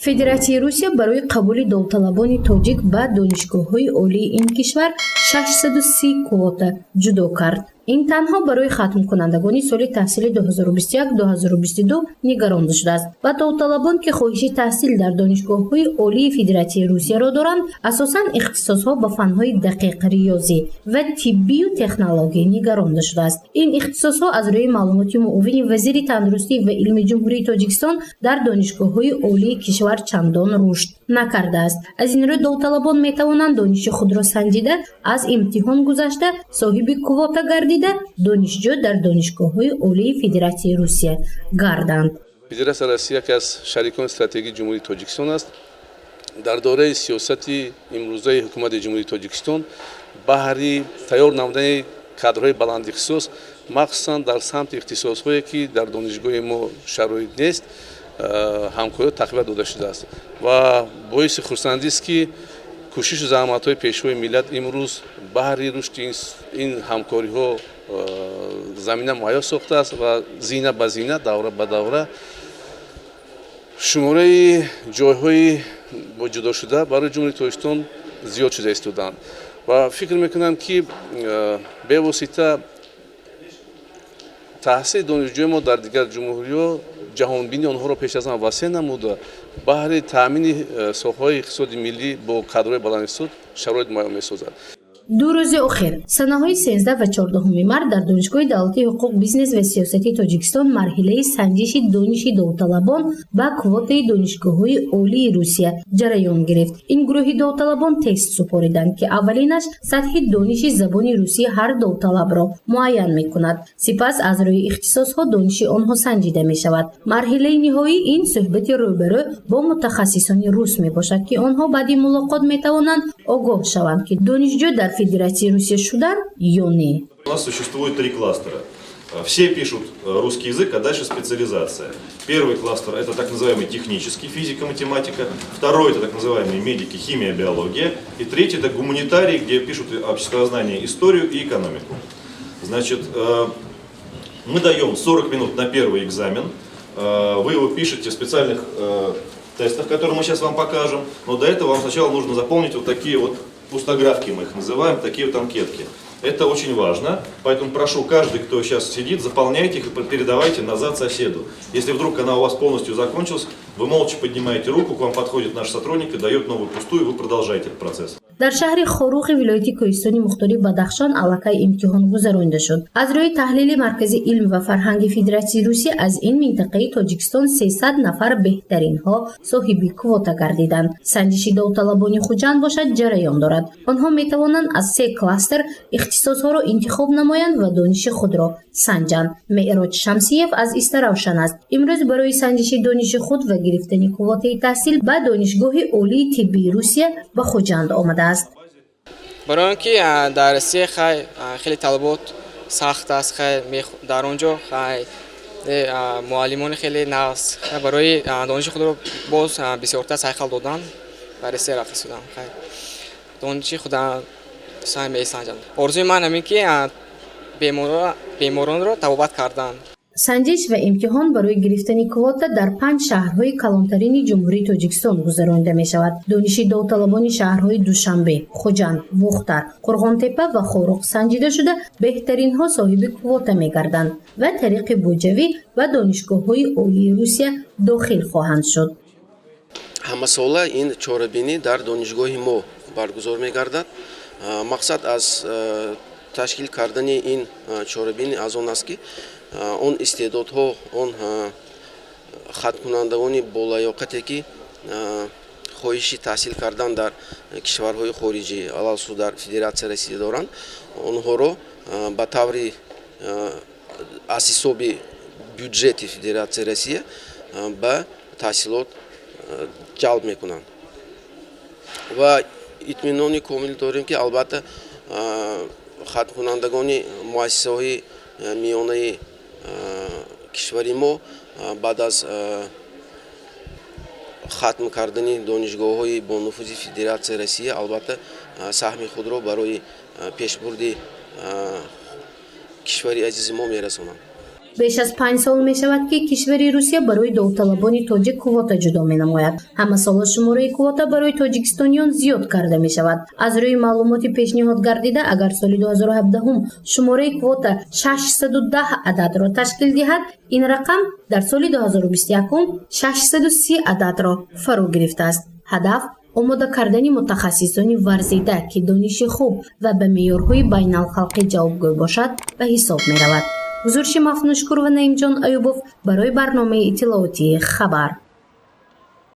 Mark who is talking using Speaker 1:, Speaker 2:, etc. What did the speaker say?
Speaker 1: федератсияи Русия барои қабули довталабони тоҷик ба донишгоҳҳои олии ин кишвар 630 квота ҷудо кард. ин танҳо барои хатмкунандагони соли таҳсили 2021-2022 нигаронда шудааст ва довталабон ки хоҳиши таҳсил дар донишгоҳҳои олии Федератсияи Русияро доранд, асосан ихтисосҳо ба фанҳои дақиқ, риёзӣ ва тиббию технологӣ нигаронда шудааст. ин ихтисосҳо аз рӯи маълумоти муовини вазири тандурустӣ ва илми ҷумҳурии Тоҷикистон дар донишгоҳҳои олии кишвар чандон рушд накардааст. аз ин рӯ довталабон метавонанд дониши худро санҷида, аз имтиҳон гузашта соҳиби квота гардида донишҷӯ дар донишгоҳҳои олии Федератсияи Русия гарданд.
Speaker 2: Федератсияи Русия яке аз шарикони стратегии ҷумҳурии Тоҷикистон аст. дар дораи сиёсати имрӯзаи ҳукумати ҷумҳурии Тоҷикистон баҳри тайёр намудани кадрҳои баландихтисос, махсусан дар самти ихтисосҳое ки дар донишгоҳи мо шароит нест, ҳамкорӣ тақвият дода шудааст ва боиси хурсандист ки кӯшишу заҳматҳои пешрои миллат имрӯз баҳри рушди ин ҳамкориҳо замина муҳайё сохтааст ва зина ба зина, давра ба давра шумораи ҷойҳои бо ҷудошуда барои ҷумҳурии Тоҷикистон зиёд шуда истодаанд ва фикр мекунам ки бевосита таҳсили донишҷӯи мо дар дигар ҷумҳуриҳо ҷаҳонбинии онҳоро пеш аз ҳама васеъ намуда баҳри таъмини соҳаҳои иқтисоди миллӣ бо кадрҳои баландистисод шароит муайян месозад.
Speaker 1: ду рӯзи охир санаҳои 13 ва 14 март дар донишгоҳи давлатии ҳуқуқ, бизнес ва сиёсати Тоҷикистон марҳилаи санҷиши дониши довталабон ба квотаи донишгоҳҳои олии Русия ҷараён гирифт. ин гурӯҳи довталабон тест супориданд ки аввалинаш сатҳи дониши забони русӣ ҳар довталабро муайян мекунад. сипас аз рӯи ихтисосҳо дониши онҳо санҷида мешавад. марҳилаи ниҳоӣ ин суҳбати рӯбарӯ бо мутахассисони рус мебошад ки онҳо баъди мулоқот метавонанд огоҳ шаванд ки донишҷӯ дар Федерации Русия шудан ё не.
Speaker 3: У нас существует 3 кластера. Все пишут русский язык, а дальше специализация. Первый кластер – это так называемый технический, физика, математика. Второй – это так называемые медики, химия, биология. И третий – это гуманитарий, где пишут обществознание, историю и экономику. Значит, мы даем 40 минут на первый экзамен. Вы его пишете в специальных тестах, которые мы сейчас вам покажем. Но до этого вам сначала нужно заполнить вот такие вот пустографки, мы их называем, такие вот анкетки. Это очень важно, поэтому прошу, каждый, кто сейчас сидит, заполняйте их и передавайте назад соседу. Если вдруг она у вас полностью закончилась, вы молча поднимаете руку, к вам подходит наш сотрудник и дает новую пустую, и вы продолжаете этот процесс.
Speaker 1: дар шаҳри Хорухи вилояти Кӯҳистони Мухтори Бадахшон аллакай имтиҳон гузаронида шуд. аз рӯи таҳлили Маркази илм ва фарҳанги Федератсияи Русия аз ин минтақаи Тоҷикистон 300 нафар беҳтаринҳо соҳиби квота гардиданд. санҷиши довталабони хуҷанд бошад ҷараён дорад. онҳо метавонанд аз 3 кластер ихтисосҳоро интихоб намоянд ва дониши худро санҷанд. Меъроҷ Шамсиев аз Иста равшан аст. имрӯз барои санҷиши дониши худ ва гирифтани квотаи таҳсил ба донишгоҳи олии тиббии Русия ба Хуҷанд омадааст.
Speaker 4: برای اینکه در روسیه خیلی طلبات سخت است، در اونجا معلمان خیلی ناس برای دانش خود رو باز بسیارتر سعی دادن برای روسیه رفته شدن. دانش خود سعی می‌کنند. آرزوی من همین که بیماران رو طبابت کردن.
Speaker 1: санҷиш ва имтиҳон барои гирифтани квота дар 5 шаҳрҳои калонтарини ҷумҳурии Тоҷикистон гузаронида мешавад. дониши довталабони шаҳрҳои Душанбе, Хуҷанд, Вухтар, Қурғонтепа ва Хоруқ санҷида шуда беҳтаринҳо соҳиби квота мегарданд ва тариқи буҷавӣ ва донишгоҳҳои олии Русия дохил хоҳанд шуд.
Speaker 5: ҳамасола ин чорабинӣ дар донишгоҳи мо баргузор мегардад. мақсад аз ташкил кардани ин чорабинӣ аз он аст ки он истеъдодҳо, он хаткунандагони болаёқате ки хоҳиши таҳсил кардан дар кишварҳои хориҷӣ, алалхусус дар Федератсияи Русия доранд, онҳоро ба таври аз ҳисоби бюджети Федератсияи Русия ба таҳсилот ҷалб мекунанд. ва итминони комил дорем ки албатта хаткунандагони муассисаҳои миёнаи кишвари мо баъд аз хатм кардани донишгоҳҳои бо нуфузи Федератсияи Русия албатта саҳми худро барои пешбурди кишвари азизи мо мерасонанд.
Speaker 1: беш аз 5 сол мешавад ки кишвари Русия барои довталабони тоҷик квота ҷудо менамояд. Ҳамасола шумораи квота барои тоҷикистониён зиёд карда мешавад. Аз рӯи маълумоти пешниҳод гардида, агар соли 2017 шумораи квота 610 ададро ташкил диҳад, ин рақам дар соли 2021 630 ададро фаро гирифтааст. ҳадаф омода кардани мутахассисони варзида ки дониши хуб ва ба меъёрҳои байналхалқӣ ҷавобгӯ бошад ба ҳисоб меравад. ҳузурши Мафнушкур ва Наимҷон Аюбов барои барномаи иттилоотии Хабар.